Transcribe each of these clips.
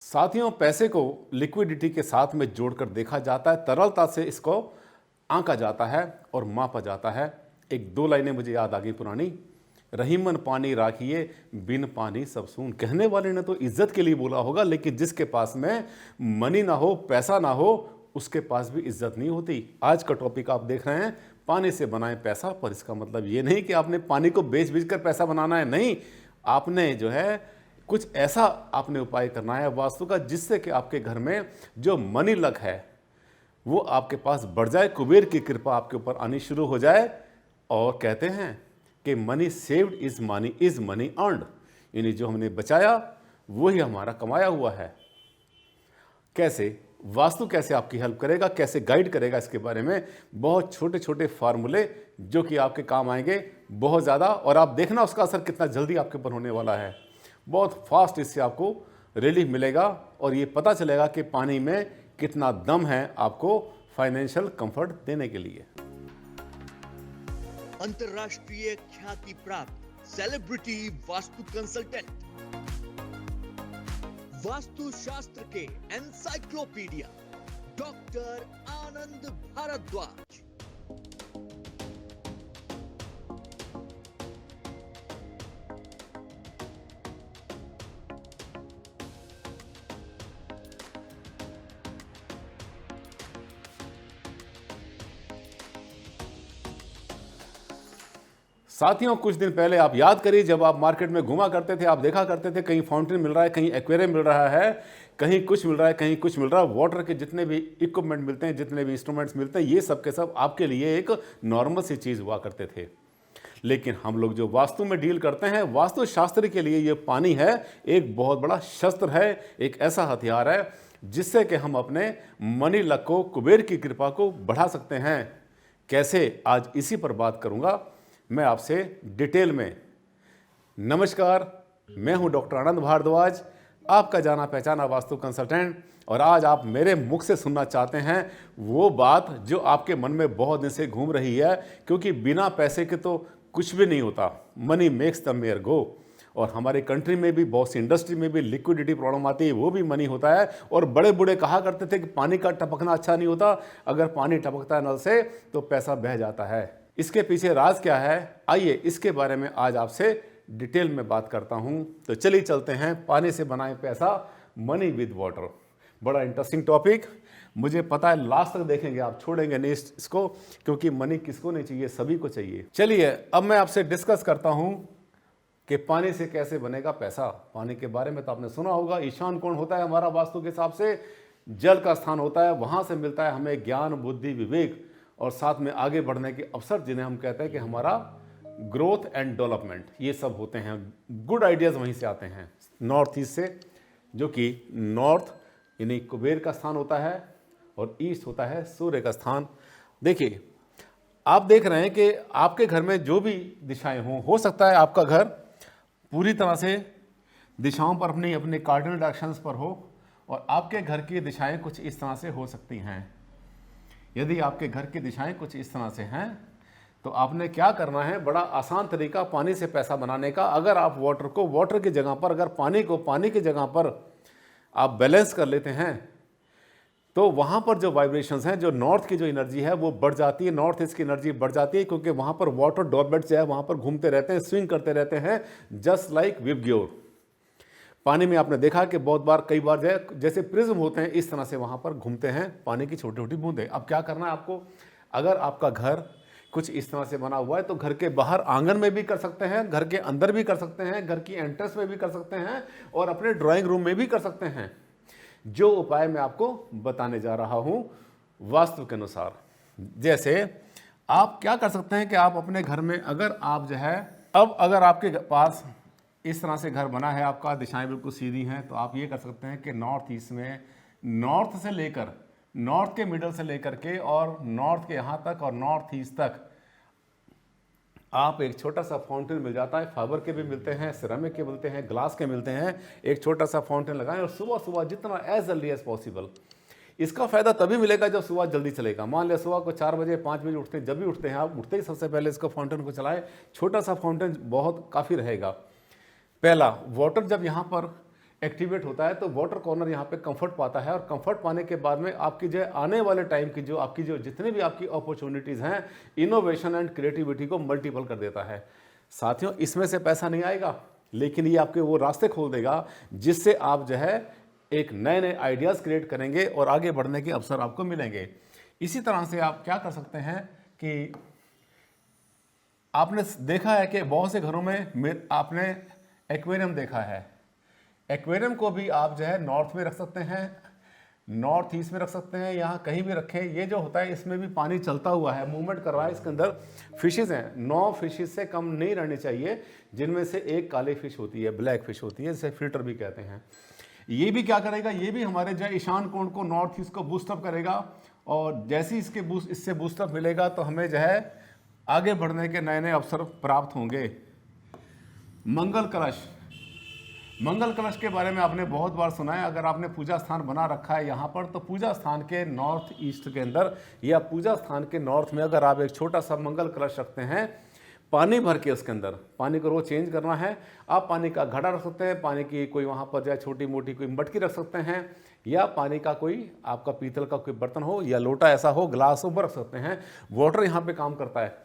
साथियों, पैसे को लिक्विडिटी के साथ में जोड़कर देखा जाता है, तरलता से इसको आंका जाता है और मापा जाता है। एक दो लाइनें मुझे याद आ गई पुरानी, रहीमन पानी राखिए बिन पानी सब सून। कहने वाले ने तो इज्जत के लिए बोला होगा, लेकिन जिसके पास में मनी ना हो, पैसा ना हो, उसके पास भी इज्जत नहीं होती। आज का टॉपिक आप देख रहे हैं, पानी से बनाए पैसा। पर इसका मतलब ये नहीं कि आपने पानी को बेच बेच कर पैसा बनाना है, नहीं। आपने जो है कुछ ऐसा आपने उपाय करना है वास्तु का, जिससे कि आपके घर में जो मनी लक है वो आपके पास बढ़ जाए, कुबेर की कृपा आपके ऊपर आनी शुरू हो जाए। और कहते हैं कि money saved is money earned, यानी जो हमने बचाया वही हमारा कमाया हुआ है। कैसे वास्तु कैसे आपकी हेल्प करेगा, कैसे गाइड करेगा, इसके बारे में बहुत छोटे छोटे फार्मूले जो कि आपके काम आएंगे बहुत ज़्यादा। और आप देखना उसका असर कितना जल्दी आपके ऊपर होने वाला है। बहुत फास्ट इससे आपको रिलीफ मिलेगा और ये पता चलेगा कि पानी में कितना दम है आपको फाइनेंशियल कंफर्ट देने के लिए। अंतरराष्ट्रीय ख्याति प्राप्त सेलिब्रिटी वास्तु कंसल्टेंट, वास्तु शास्त्र के एनसाइक्लोपीडिया डॉक्टर आनंद भारद्वाज। साथियों, कुछ दिन पहले आप याद करिए, जब आप मार्केट में घुमा करते थे, आप देखा करते थे कहीं फाउंटेन मिल रहा है, कहीं एक्वेरियम मिल रहा है, कहीं कुछ मिल रहा है, कहीं कुछ मिल रहा है। वाटर के जितने भी इक्विपमेंट मिलते हैं, जितने भी इंस्ट्रूमेंट्स मिलते हैं, ये सब के सब आपके लिए एक नॉर्मल सी चीज़ हुआ करते थे। लेकिन हम लोग जो वास्तु में डील करते हैं, वास्तु शास्त्र के लिए ये पानी है एक बहुत बड़ा शस्त्र है, एक ऐसा हथियार है जिससे कि हम अपने मनी लक को, कुबेर की कृपा को बढ़ा सकते हैं। कैसे, आज इसी पर बात करूंगा मैं आपसे डिटेल में। नमस्कार, मैं हूं डॉक्टर आनंद भारद्वाज, आपका जाना पहचाना वास्तु कंसल्टेंट। और आज आप मेरे मुख से सुनना चाहते हैं वो बात जो आपके मन में बहुत दिन से घूम रही है, क्योंकि बिना पैसे के तो कुछ भी नहीं होता। मनी मेक्स द मेयर गो। और हमारे कंट्री में भी, बहुत सी इंडस्ट्री में भी लिक्विडिटी प्रॉब्लम आती है, वो भी मनी होता है। और बड़े बूढ़े कहा करते थे कि पानी का टपकना अच्छा नहीं होता, अगर पानी टपकता है नल से तो पैसा बह जाता है। इसके पीछे राज क्या है, आइए इसके बारे में आज आपसे डिटेल में बात करता हूं। तो चलिए चलते हैं, पानी से बनाए पैसा, मनी विद वाटर। बड़ा इंटरेस्टिंग टॉपिक, मुझे पता है लास्ट तक देखेंगे आप, छोड़ेंगे नहीं इसको, क्योंकि मनी किसको नहीं चाहिए, सभी को चाहिए। चलिए अब मैं आपसे डिस्कस करता हूं कि पानी से कैसे बनेगा पैसा। पानी के बारे में तो आपने सुना होगा, ईशान कोण होता है हमारा वास्तु के हिसाब से, जल का स्थान होता है, वहां से मिलता है हमें ज्ञान, बुद्धि, विवेक और साथ में आगे बढ़ने के अवसर, जिन्हें हम कहते हैं कि हमारा ग्रोथ एंड डेवलपमेंट। ये सब होते हैं, गुड आइडियाज़ वहीं से आते हैं, नॉर्थ ईस्ट से, जो कि नॉर्थ यानी कुबेर का स्थान होता है और ईस्ट होता है सूर्य का स्थान। देखिए, आप देख रहे हैं कि आपके घर में जो भी दिशाएं हों, हो सकता है आपका घर पूरी तरह से दिशाओं पर अपनी अपने कार्डिनल डायरेक्शंस पर हो, और आपके घर की दिशाएं कुछ इस तरह से हो सकती हैं। यदि आपके घर की दिशाएं कुछ इस तरह से हैं तो आपने क्या करना है, बड़ा आसान तरीका पानी से पैसा बनाने का। अगर आप वाटर को वाटर की जगह पर, अगर पानी को पानी की जगह पर आप बैलेंस कर लेते हैं, तो वहाँ पर जो वाइब्रेशंस हैं, जो नॉर्थ की जो एनर्जी है वो बढ़ जाती है, नॉर्थ ईस्ट की एनर्जी बढ़ जाती है, क्योंकि वहाँ पर वाटर डॉर्बेट जो है वहाँ पर घूमते रहते हैं, स्विंग करते रहते हैं, जस्ट लाइक विबग्योर। पानी में आपने देखा कि बहुत बार, कई बार जैसे प्रिज्म होते हैं, इस तरह से वहाँ पर घूमते हैं पानी की छोटी छोटी बूंदें। अब क्या करना है आपको, अगर आपका घर कुछ इस तरह से बना हुआ है तो घर के बाहर आंगन में भी कर सकते हैं, घर के अंदर भी कर सकते हैं, घर की एंट्रेंस में भी कर सकते हैं, और अपने ड्राइंग रूम में भी कर सकते हैं। जो उपाय मैं आपको बताने जा रहा हूँ वास्तु के अनुसार। जैसे आप क्या कर सकते हैं कि आप अपने घर में, अगर आप जो है, अब अगर आपके पास इस तरह से घर बना है, आपका दिशाएं बिल्कुल सीधी हैं, तो आप ये कर सकते हैं कि नॉर्थ ईस्ट में, नॉर्थ से लेकर, नॉर्थ के मिडल से लेकर के और नॉर्थ के यहाँ तक और नॉर्थ ईस्ट तक आप एक छोटा सा फाउंटेन मिल जाता है। फाइबर के भी मिलते हैं, सिरेमिक के मिलते हैं, ग्लास के मिलते हैं। एक छोटा सा फाउंटेन लगाएं और सुबह सुबह जितना एज जल्दी एज पॉसिबल। इसका फायदा तभी मिलेगा जब सुबह जल्दी चलेगा। मान लिया सुबह को 4 बजे 5 बजे उठते हैं, जब भी उठते हैं आप, उठते ही सबसे पहले इसको फाउंटेन को चलाएं। छोटा सा फाउंटेन बहुत काफ़ी रहेगा। पहला, वाटर जब यहाँ पर एक्टिवेट होता है तो वाटर कॉर्नर यहाँ पे कंफर्ट पाता है, और कंफर्ट पाने के बाद में आपकी जो आने वाले टाइम की जो आपकी जो जितने भी आपकी अपॉर्चुनिटीज़ हैं, इनोवेशन एंड क्रिएटिविटी को मल्टीपल कर देता है। साथियों, इसमें से पैसा नहीं आएगा, लेकिन ये आपके वो रास्ते खोल देगा जिससे आप जो है एक नए नए आइडियाज़ क्रिएट करेंगे और आगे बढ़ने के अवसर आपको मिलेंगे। इसी तरह से आप क्या कर सकते हैं कि आपने देखा है कि बहुत से घरों में आपने एक्वेरियम देखा है। एक्वेरियम को भी आप जो है नॉर्थ में रख सकते हैं, नॉर्थ ईस्ट में रख सकते हैं, यहाँ कहीं भी रखें। ये जो होता है इसमें भी पानी चलता हुआ है, मूवमेंट कर रहा है, इसके अंदर फिशेज़ हैं। 9 फिशेज़ से कम नहीं रहनी चाहिए, जिनमें से एक काली फिश होती है, ब्लैक फिश होती है, जिसे फिल्टर भी कहते हैं। ये भी क्या करेगा, ये भी हमारे जो ईशान कोण को, नॉर्थ ईस्ट को बूस्टअप करेगा, और जैसे ही इससे बूस्टअप मिलेगा तो हमें जो है आगे बढ़ने के नए नए अवसर प्राप्त होंगे। मंगल कलश, मंगल कलश के बारे में आपने बहुत बार सुना है। अगर आपने पूजा स्थान बना रखा है यहाँ पर, तो पूजा स्थान के नॉर्थ ईस्ट के अंदर या पूजा स्थान के नॉर्थ में अगर आप एक छोटा सा मंगल कलश रखते हैं, पानी भर के उसके अंदर, पानी को रोज चेंज करना है, आप पानी का घड़ा रख सकते हैं, पानी की कोई वहाँ पर जो है छोटी मोटी कोई मटकी रख सकते हैं, या पानी का कोई आपका पीतल का कोई बर्तन हो या लोटा ऐसा हो, ग्लास हो, रख सकते हैं। वाटर यहाँ पे काम करता है।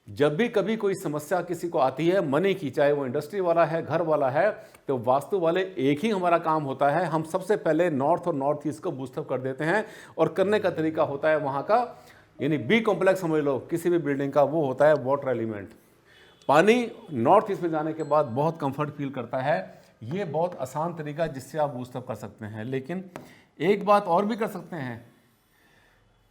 जब भी कभी कोई समस्या किसी को आती है मनी की, चाहे वो इंडस्ट्री वाला है, घर वाला है, तो वास्तु वाले एक ही हमारा काम होता है, हम सबसे पहले नॉर्थ और नॉर्थ ईस्ट को बूस्टअप कर देते हैं। और करने का तरीका होता है वहाँ का, यानी बी कॉम्प्लेक्स समझ लो किसी भी बिल्डिंग का, वो होता है वाटर एलिमेंट। पानी नॉर्थ ईस्ट में जाने के बाद बहुत कंफर्ट फील करता है। ये बहुत आसान तरीका जिससे आप बूस्टअप कर सकते हैं। लेकिन एक बात और भी कर सकते हैं,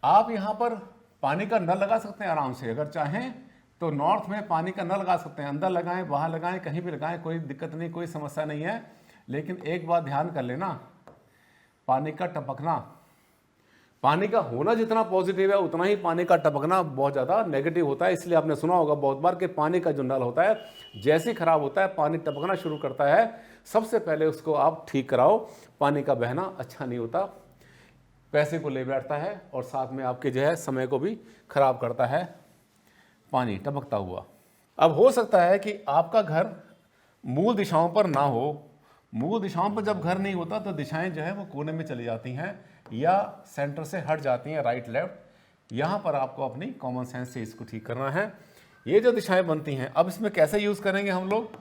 आप यहाँ पर पानी का नल लगा सकते हैं आराम से। अगर चाहें तो नॉर्थ में पानी का नल लगा सकते हैं, अंदर लगाएं, बाहर लगाएं, कहीं भी लगाएं, कोई दिक्कत नहीं, कोई समस्या नहीं है। लेकिन एक बात ध्यान कर लेना, पानी का टपकना, पानी का होना जितना पॉजिटिव है उतना ही पानी का टपकना बहुत ज़्यादा नेगेटिव होता है। इसलिए आपने सुना होगा बहुत बार कि पानी का जो नल होता है जैसे ही खराब होता है, पानी टपकना शुरू करता है, सबसे पहले उसको आप ठीक कराओ। पानी का बहना अच्छा नहीं होता, पैसे को ले बैठता है और साथ में आपके जो है समय को भी खराब करता है पानी टपकता हुआ। अब हो सकता है कि आपका घर मूल दिशाओं पर ना हो। मूल दिशाओं पर जब घर नहीं होता तो दिशाएं जो है वो कोने में चली जाती हैं या सेंटर से हट जाती हैं, राइट लेफ्ट। यहाँ पर आपको अपनी कॉमन सेंस से इसको ठीक करना है। ये जो दिशाएं बनती हैं, अब इसमें कैसे यूज़ करेंगे हम लोग,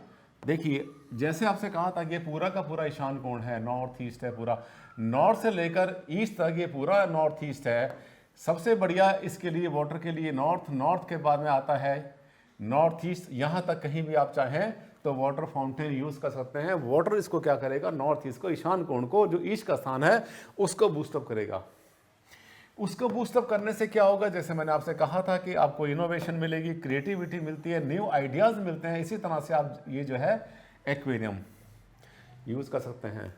देखिए जैसे आपसे कहा था कि ये पूरा का पूरा ईशान कोण है, नॉर्थ ईस्ट है, पूरा नॉर्थ से लेकर ईस्ट तक ये पूरा नॉर्थ ईस्ट है। सबसे बढ़िया इसके लिए वाटर के लिए नॉर्थ, नॉर्थ के बाद में आता है नॉर्थ ईस्ट। यहाँ तक कहीं भी आप चाहें तो वाटर फाउंटेन यूज़ कर सकते हैं। वाटर इसको क्या करेगा, नॉर्थ ईस्ट को, ईशान कोण को, जो ईस्ट का स्थान है उसको बूस्टअप करेगा। उसको बूस्टअप करने से क्या होगा, जैसे मैंने आपसे कहा था कि आपको इनोवेशन मिलेगी, क्रिएटिविटी मिलती है, न्यू आइडियाज़ मिलते हैं। इसी तरह से आप ये जो है एक्वेरियम यूज़ कर सकते हैं।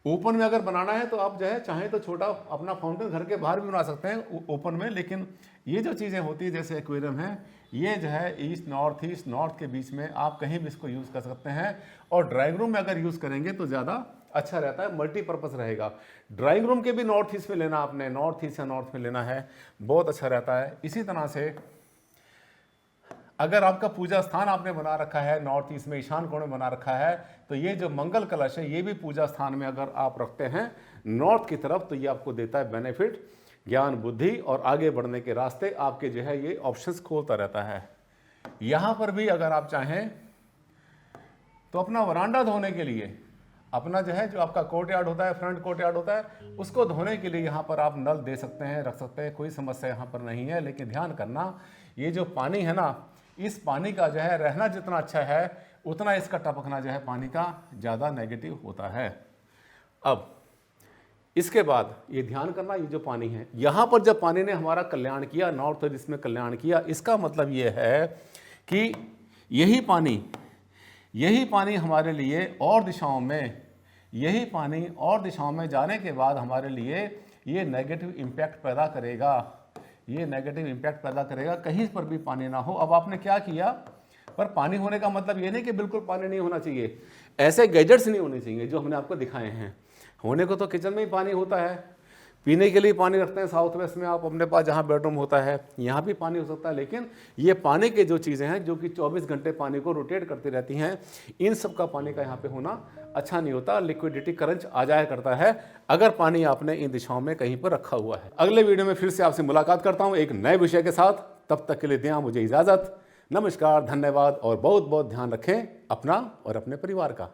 ओपन में अगर बनाना है तो आप जो है चाहें तो छोटा अपना फाउंटेन घर के बाहर भी बना सकते हैं ओपन में। लेकिन ये जो चीज़ें होती है जैसे एक्वेरियम है, ये जो है ईस्ट नॉर्थ के बीच में आप कहीं भी इसको यूज़ कर सकते हैं। और ड्राइंग रूम में अगर यूज़ करेंगे तो ज़्यादा अच्छा रहता है, मल्टीपर्पज़ रहेगा। ड्राइंग रूम के भी नॉर्थ ईस्ट में लेना, आपने नॉर्थ ईस्ट या नॉर्थ में लेना है, बहुत अच्छा रहता है। इसी तरह से अगर आपका पूजा स्थान आपने बना रखा है नॉर्थ ईस्ट में, ईशान कोण में बना रखा है, तो ये जो मंगल कलश है ये भी पूजा स्थान में अगर आप रखते हैं नॉर्थ की तरफ, तो ये आपको देता है बेनिफिट, ज्ञान, बुद्धि और आगे बढ़ने के रास्ते आपके जो है ये ऑप्शंस खोलता रहता है। यहाँ पर भी अगर आप चाहें तो अपना वरांडा धोने के लिए, अपना जो है जो आपका कोर्टयार्ड होता है, फ्रंट कोर्टयार्ड होता है, उसको धोने के लिए यहाँ पर आप नल दे सकते हैं, रख सकते हैं, कोई समस्या यहाँ पर नहीं है। लेकिन ध्यान करना, ये जो पानी है ना, इस पानी का जो है रहना जितना अच्छा है उतना इसका टपकना जो है पानी का ज़्यादा नेगेटिव होता है। अब इसके बाद ये ध्यान करना, ये जो पानी है यहाँ पर जब पानी ने हमारा कल्याण किया, नॉर्थ और ईस्ट में कल्याण किया, इसका मतलब ये है कि यही पानी हमारे लिए और दिशाओं में, यही पानी और दिशाओं में जाने के बाद हमारे लिए ये नेगेटिव इम्पैक्ट पैदा करेगा, ये नेगेटिव इम्पैक्ट पैदा करेगा। कहीं पर भी पानी ना हो। अब आपने क्या किया, पर पानी होने का मतलब ये नहीं कि बिल्कुल पानी नहीं होना चाहिए, ऐसे गैजेट्स नहीं होने चाहिए जो हमने आपको दिखाए हैं। होने को तो किचन में ही पानी होता है, पीने के लिए पानी रखते हैं साउथ वेस्ट में आप अपने पास, जहाँ बेडरूम होता है यहाँ भी पानी हो सकता है, लेकिन ये पानी के जो चीज़ें हैं जो कि 24 घंटे पानी को रोटेट करती रहती हैं, इन सब का पानी का यहाँ पे होना अच्छा नहीं होता। लिक्विडिटी करंच आ जाया करता है अगर पानी आपने इन दिशाओं में कहीं पर रखा हुआ है। अगले वीडियो में फिर से आपसे मुलाकात करता हूँ एक नए विषय के साथ। तब तक के लिए दें मुझे इजाज़त। नमस्कार, धन्यवाद और बहुत बहुत ध्यान रखें अपना और अपने परिवार का।